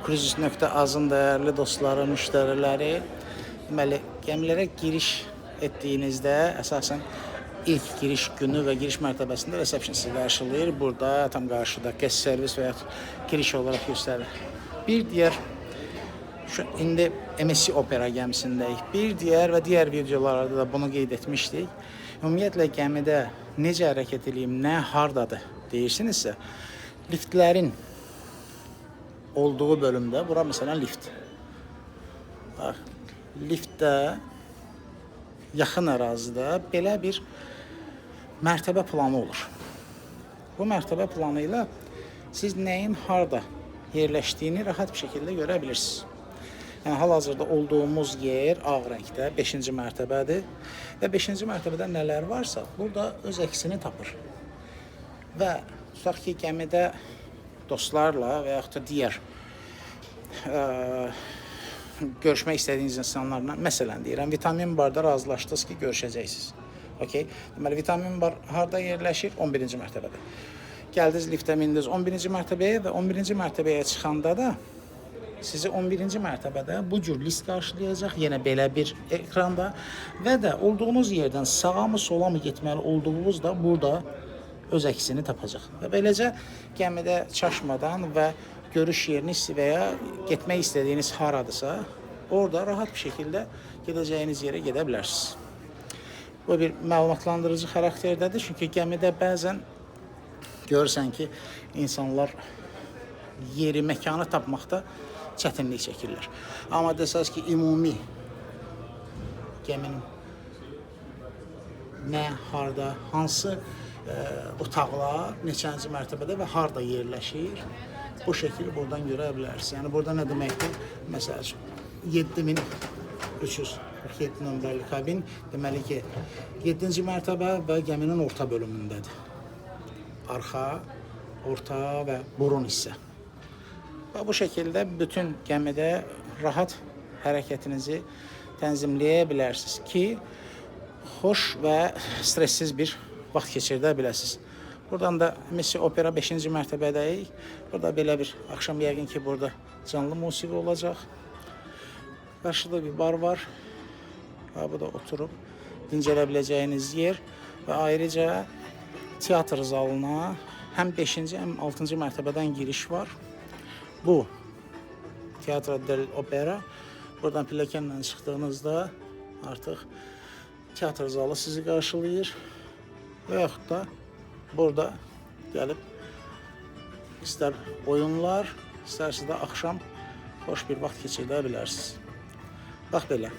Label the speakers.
Speaker 1: Cruises.az-ın dəyərli dostları, müştəriləri, deməli, gəmilərə giriş etdiyinizdə əsasən ilk giriş günü və giriş mərtəbəsində resepsiyon sizi qarşılayır. Burada tam qarşıda guest servis və ya giriş olaraq göstərir. Bir digər, indi MSC Opera gəmisindəyik. Bir digər videolarda da bunu qeyd etmişdik. Ümumiyyətlə gəmidə necə hərəkət edeyim, nə hardadır deyirsinizsə, liftlərin olduğu bölümdə, bura məsələn lift. Liftdə yaxın ərazidə belə bir mərtəbə planı olur. Bu mərtəbə planı ilə siz nəyin harda yerləşdiyini rahat bir şəkildə görə bilirsiniz. Yəni, hal-hazırda olduğumuz yer ağ rəngdə 5-ci mərtəbədir və 5-ci mərtəbədə nələr varsa, burada öz əksini tapır. Və tutaq ki, gəmidə dostlarla və yaxud da digər görüşmək istədiyiniz insanlarla, məsələn deyirəm, vitamin barda razılaşdınız ki, görüşəcəksiniz. Okay? Deməli, vitamin bar harda yerləşir? 11-ci mərtəbədə. Gəldiniz liftə mindiniz 11-ci mərtəbəyə və 11-ci mərtəbəyə çıxanda da sizi 11-ci mərtəbədə bu cür list qarşılayacaq, yenə belə bir ekranda və də olduğunuz yerdən sağa mı, sola mı getməli olduğunuz da burada öz əksini tapacaq. Və beləcə gəmidə çaşmadan və görüş yerini və ya getmək istədiyiniz haradırsa, orada rahat bir şəkildə gedəcəyiniz yerə gedə bilərsiniz. Bu bir məlumatlandırıcı xarakterdədir, çünki gəmidə bəzən görürsən ki, insanlar yeri, məkanı tapmaqda çətinlik çəkirlər. Amma desəz ki, ümumi gəminin nə, harda, hansı otaqlar, neçənci mərtəbədə və harda yerləşir, bu şəkil buradan görə bilərsiniz. Yəni, burada nə deməkdir? Məsəl üçün, 7347 nömrəli kabin, deməli ki, 7-ci mərtəbə və gəminin orta bölümündədir. Arxa, orta və burun hissə. Və bu şəkildə bütün gəmidə rahat hərəkətinizi tənzimləyə bilərsiniz ki, xoş və stressiz bir vaxt keçirdə biləsiniz. Buradan da MSC Opera 5-ci mərtəbədəyik. Burada belə bir axşam yəqin ki, burada canlı musiqi olacaq. Qarşıda bir bar var. Bu da oturub dincələ biləcəyiniz yer və ayrıca teatr zalına həm 5-ci, həm 6-cı mərtəbədən giriş var. Bu Teatro del Opera. Buradan pilləkənlə çıxdığınızda artıq teatr zalı sizi qarşılayır. Və yaxud da burada gəlib istər oyunlar, istərsə də axşam xoş bir vaxt keçirdə bilərsiniz. Bax belə.